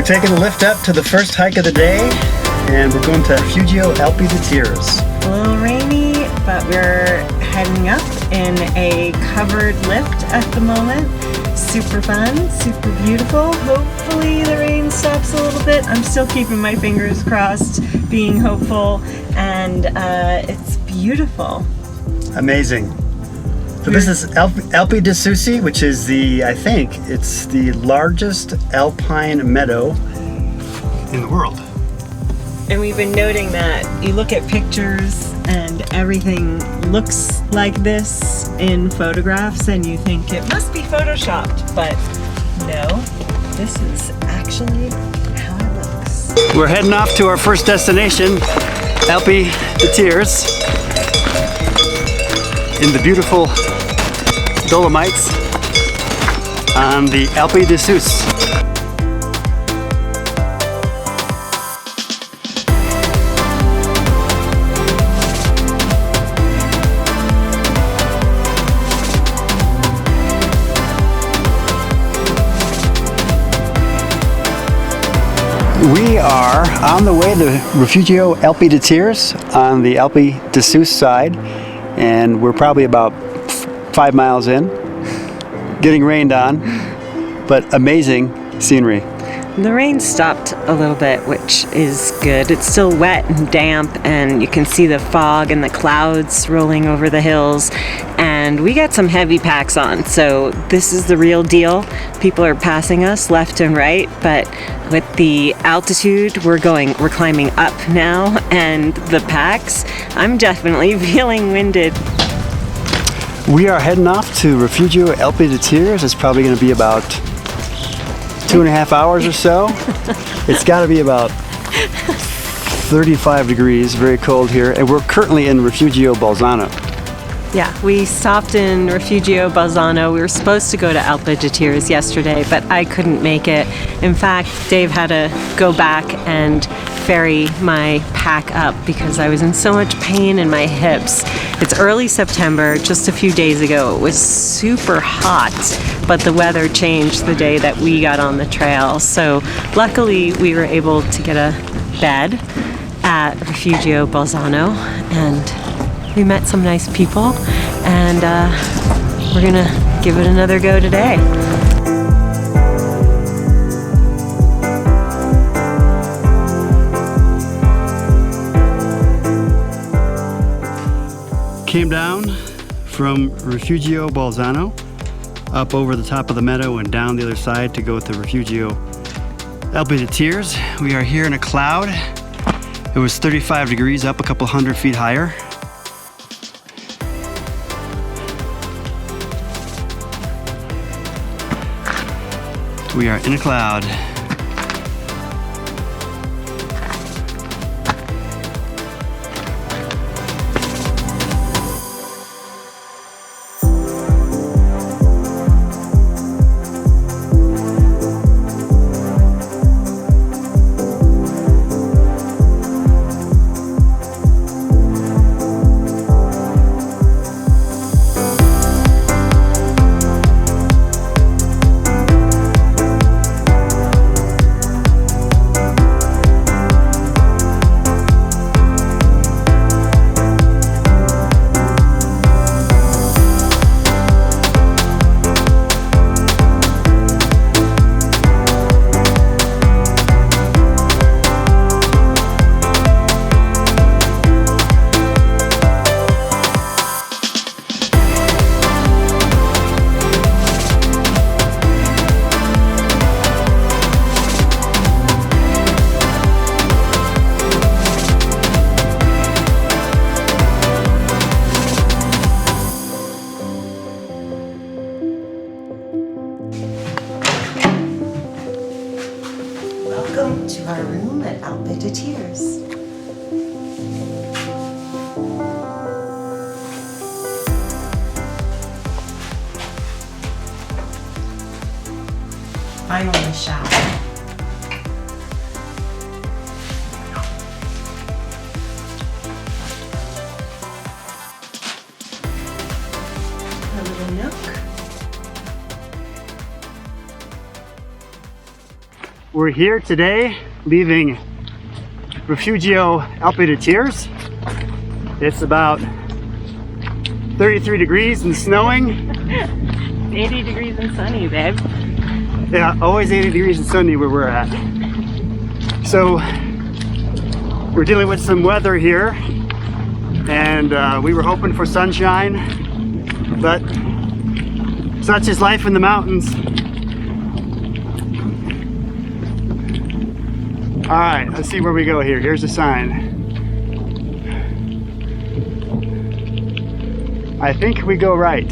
taking the lift up to the first hike of the day, and we're going to Rifugio Alpe di Tires. A little rainy, but we're heading up in a covered lift at the moment. Super fun, super beautiful. Hopefully the rain stops a little bit. I'm still keeping my fingers crossed, being hopeful, and it's beautiful. Amazing. So this is Alpe di Susi, which is I think it's the largest alpine meadow in the world. And we've been noting that you look at pictures and everything looks like this in photographs and you think it must be photoshopped, but no, this is actually how it looks. We're heading off to our first destination, Alpe di Tires, in the beautiful Dolomites on the Alpe di Susi. We are on the way to Rifugio Alpe di Tires on the Alpe di Susi side, and we're probably about 5 miles in, getting rained on, but amazing scenery. The rain stopped a little bit, which is good. It's still wet and damp, and you can see the fog and the clouds rolling over the hills, and we got some heavy packs on, so this is the real deal. People are passing us left and right, but with the altitude we're climbing up now, and the packs, I'm definitely feeling winded. We are heading off to Rifugio Alpe di Tires. It's probably going to be about 2.5 hours or so. It's got to be about 35 degrees, very cold here, and we're currently in Rifugio Bolzano. Yeah, we stopped in Rifugio Bolzano. We were supposed to go to Alpe di Tires yesterday, but I couldn't make it. In fact, Dave had to go back and ferry my pack up because I was in so much pain in my hips. It's early September, just a few days ago. It was super hot, but the weather changed the day that we got on the trail. So luckily we were able to get a bed at Rifugio Bolzano, and we met some nice people, and we're gonna give it another go today. Came down from Rifugio Bolzano up over the top of the meadow and down the other side to go to Rifugio Alpe di Tires. We are here in a cloud. It was 35 degrees up a couple hundred feet higher. We are in a cloud. Welcome to our room at Alpe di Tires. Finally a shower. A little nook. We're here today, leaving Rifugio Alpe di Tires. It's about 33 degrees and snowing. 80 degrees and sunny, babe. Yeah, always 80 degrees and sunny where we're at. So we're dealing with some weather here, and we were hoping for sunshine, but such is life in the mountains. All right, let's see where we go here. Here's the sign. I think we go right.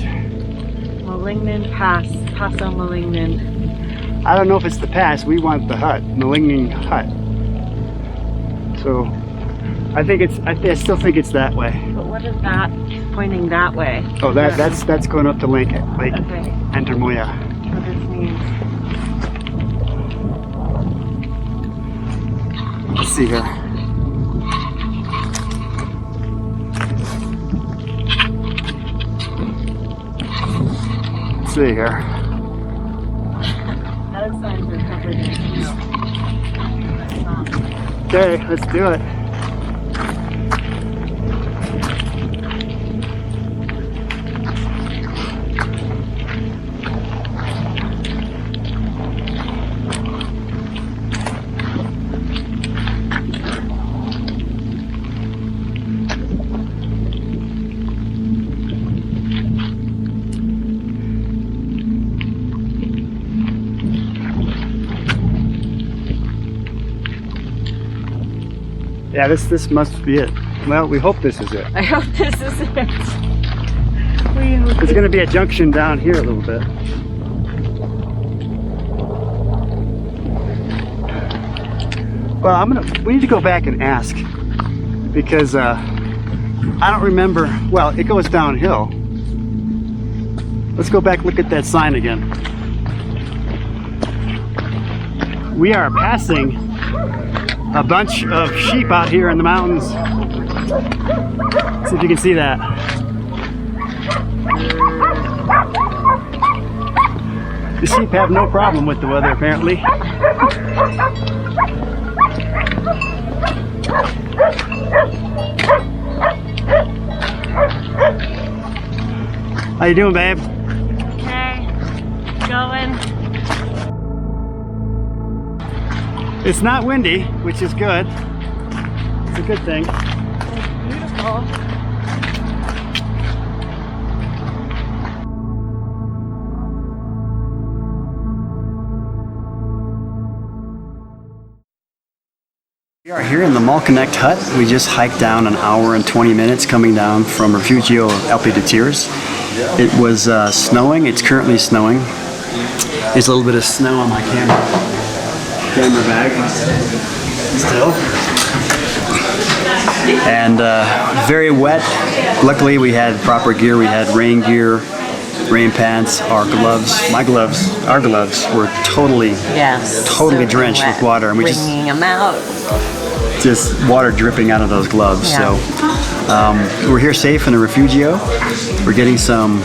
Molignon Pass, Passo Molignon. I don't know if it's the pass. We want the hut, Molignon hut. So I think it's. I still think it's that way. But what is that pointing that way? Oh, that's going up to Lake Okay. Entermoya. What this means. Let's see here. Let's see here. Those signs are covered in snow. Okay, let's do it. Yeah, this must be it. Well, we hope this is it. I hope this is it. There's going to be a junction down here a little bit. Well, we need to go back and ask, because I don't remember. Well, it goes downhill. Let's go back, look at that sign again. We are passing a bunch of sheep out here in the mountains. See if you can see that. The sheep have no problem with the weather, apparently. How you doing, babe? Okay, going. It's not windy, which is good. It's a good thing. Beautiful. We are here in the Mall Connect hut. We just hiked down an hour and 20 minutes coming down from Rifugio Alpe di Tires. It was snowing. It's currently snowing. There's a little bit of snow on my camera bag still, and very wet. Luckily we had proper gear. We had rain gear, rain pants, our gloves. Our gloves were totally drenched with water, and we wringing them out. just water dripping out of those gloves. Yeah. So we're here safe in the Rifugio. We're getting some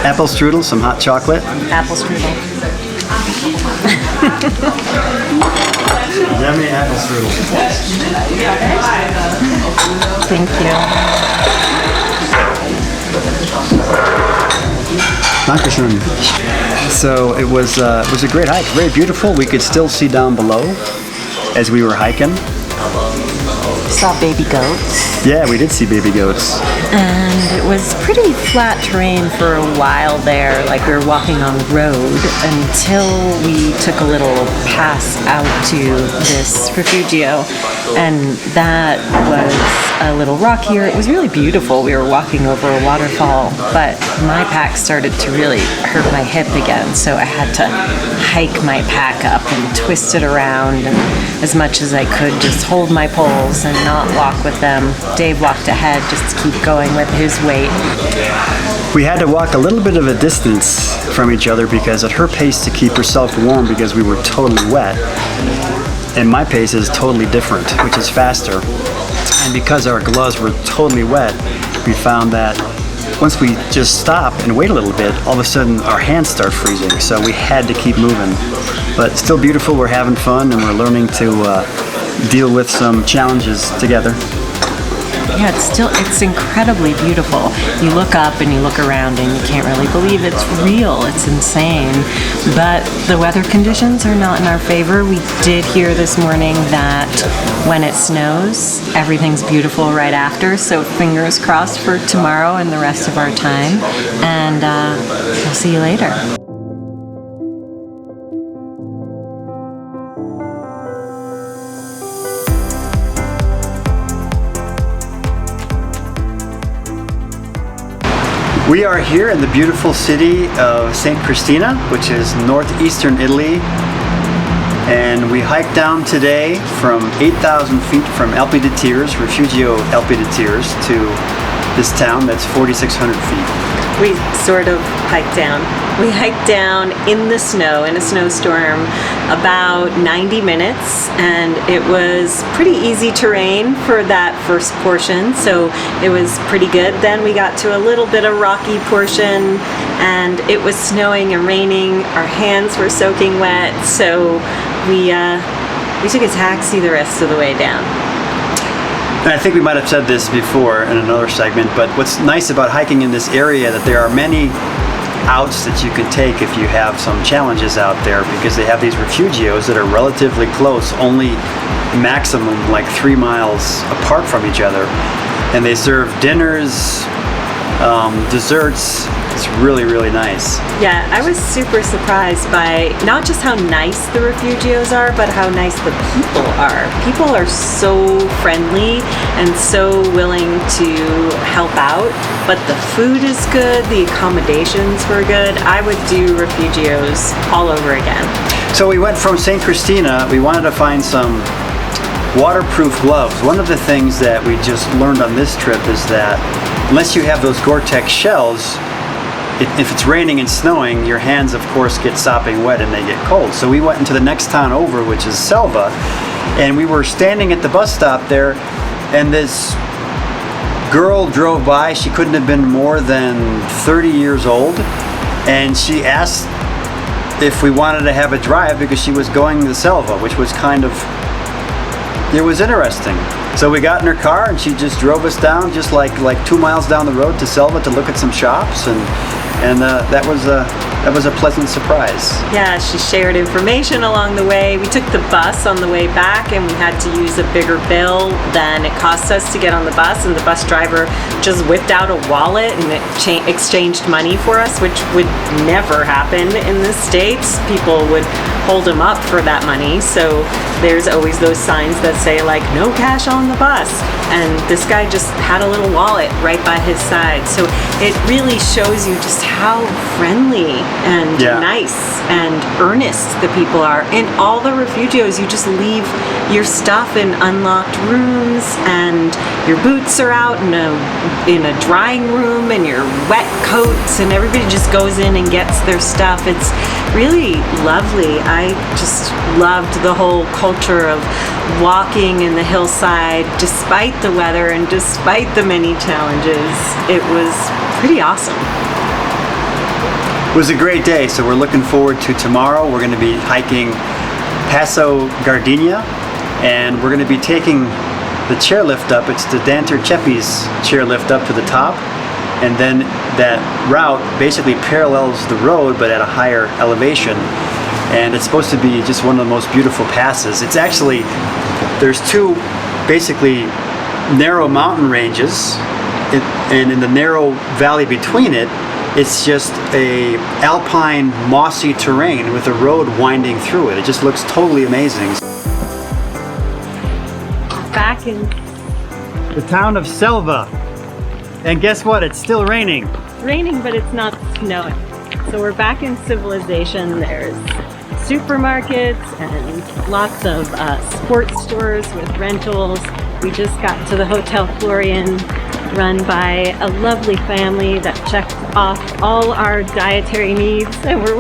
apple strudel, some hot chocolate. Apple strudel. Yummy apple strudel. Thank you. Dankeschön. So it was a great hike, very beautiful. We could still see down below as we were hiking. Saw baby goats. Yeah, we did see baby goats. And it was pretty flat terrain for a while there, like we were walking on the road until we took a little pass out to this Refugio, and that was a little rockier. It was really beautiful. We were walking over a waterfall, but my pack started to really hurt my hip again, so I had to hike my pack up and twist it around, and as much as I could just hold my poles and not walk with them. Dave walked ahead just to keep going with his weight. We had to walk a little bit of a distance from each other because at her pace to keep herself warm, because we were totally wet, and my pace is totally different, which is faster. And because our gloves were totally wet, we found that once we just stop and wait a little bit, all of a sudden our hands start freezing. So we had to keep moving. but still beautiful. We're having fun and we're learning to deal with some challenges together. Yeah, it's incredibly beautiful. You look up and you look around and you can't really believe it's real. It's insane. But the weather conditions are not in our favor. We did hear this morning that when it snows, everything's beautiful right after. So fingers crossed for tomorrow and the rest of our time. And we'll see you later. We are here in the beautiful city of St. Cristina, which is northeastern Italy. And we hiked down today from 8,000 feet from Alpe di Tires, Rifugio Alpe di Tires, to this town that's 4,600 feet. We sort of hiked down. We hiked down in the snow, in a snowstorm, about 90 minutes, and it was pretty easy terrain for that first portion, so it was pretty good. Then we got to a little bit of rocky portion, and it was snowing and raining. Our hands were soaking wet, so we took a taxi the rest of the way down. And I think we might have said this before in another segment, but what's nice about hiking in this area that there are many outs that you can take if you have some challenges out there, because they have these refugios that are relatively close, only maximum like 3 miles apart from each other, and they serve dinners, desserts. It's really, really nice. Yeah, I was super surprised by not just how nice the refugios are, but how nice the people are. People are so friendly and so willing to help out, but the food is good, the accommodations were good. I would do refugios all over again. So we went from St. Cristina, we wanted to find some waterproof gloves. One of the things that we just learned on this trip is that unless you have those Gore-Tex shells, if it's raining and snowing, your hands of course get sopping wet and they get cold. So we went into the next town over, which is Selva, and we were standing at the bus stop there, and this girl drove by. She couldn't have been more than 30 years old, and she asked if we wanted to have a drive because she was going to Selva, which was it was interesting. So we got in her car and she just drove us down just like 2 miles down the road to Selva to look at some shops, and that was a pleasant surprise. Yeah, she shared information along the way. We took the bus on the way back and we had to use a bigger bill than it cost us to get on the bus, and the bus driver just whipped out a wallet and exchanged money for us, which would never happen in the States. People would hold them up for that money, so there's always those signs that say like no cash on the bus, and this guy just had a little wallet right by his side. So it really shows you just how friendly and nice and earnest the people are. In all the refugios, you just leave your stuff in unlocked rooms, and your boots are out in a drying room, and your wet coats, and everybody just goes in and gets their stuff. It's really lovely. I just loved the whole culture of walking in the hillside despite the weather and despite the many challenges. It was pretty awesome. It was a great day, so we're looking forward to tomorrow. We're going to be hiking Passo Gardenia, and we're going to be taking the chairlift up. It's the Danter Ceppi's chairlift up to the top, and then that route basically parallels the road but at a higher elevation, and it's supposed to be just one of the most beautiful passes. It's actually, there's two basically narrow mountain ranges, and in the narrow valley between it, it's just a alpine mossy terrain with a road winding through it. It just looks totally amazing. Back in the town of Selva, and guess what? It's still raining. It's raining, but it's not snowing. So we're back in civilization. There's supermarkets and lots of sports stores with rentals. We just got to the Hotel Turm, run by a lovely family that checked off all our dietary needs, and we're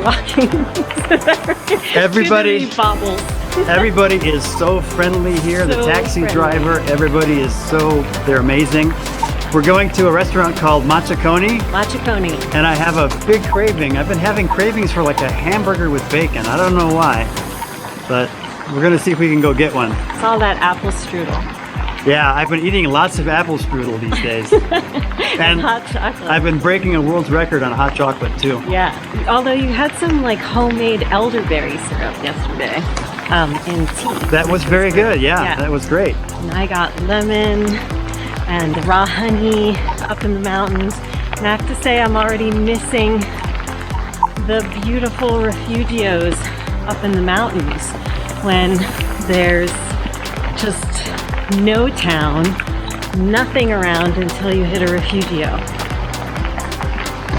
walking. Everybody bobbles. Everybody is so friendly here. The taxi driver, everybody is they're amazing. We're going to a restaurant called Machaconi, Machaconi. and I have a big craving. I've been having cravings for like a hamburger with bacon. I don't know why, but we're gonna see if we can go get one. It's all that apple strudel. Yeah, I've been eating lots of apple strudel these days. And hot chocolate. I've been breaking a world's record on hot chocolate too. Yeah, although you had some like homemade elderberry syrup yesterday in tea. That was very good, yeah, that was great. And I got lemon and raw honey up in the mountains. And I have to say I'm already missing the beautiful refugios up in the mountains when there's just no town, nothing around until you hit a refugio.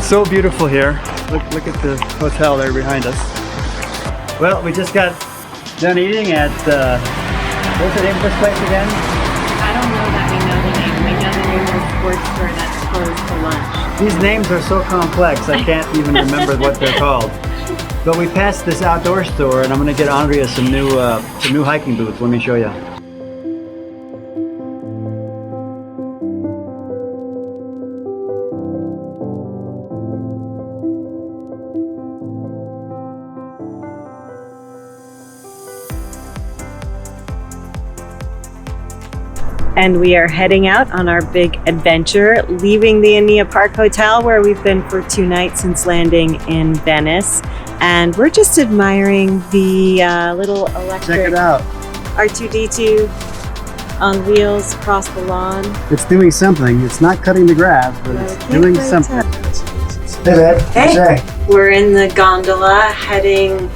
So beautiful here. Look at the hotel there behind us. Well, we just got done eating at, what's the name of this place again? I don't know that we know the name. We know the name of the sports store that's closed for lunch. These names are so complex, I can't even remember what they're called. But we passed this outdoor store, and I'm gonna get Andrea some new hiking boots. Let me show you. And we are heading out on our big adventure, leaving the Ania Park Hotel where we've been for 2 nights since landing in Venice. And we're just admiring the little electric Check it out. R2-D2 on wheels across the lawn. It's doing something. It's not cutting the grass, but it's doing something. Hey, babe. Hey. We're in the gondola heading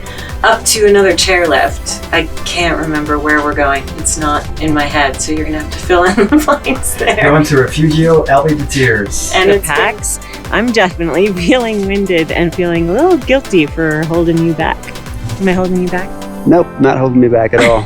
up to another chairlift. I can't remember where we're going. It's not in my head, so you're gonna have to fill in the blanks there. Going to Rifugio Alpe di Tires. And it's packs. I'm definitely feeling winded and feeling a little guilty for holding you back. Am I holding you back? Nope, not holding me back at all.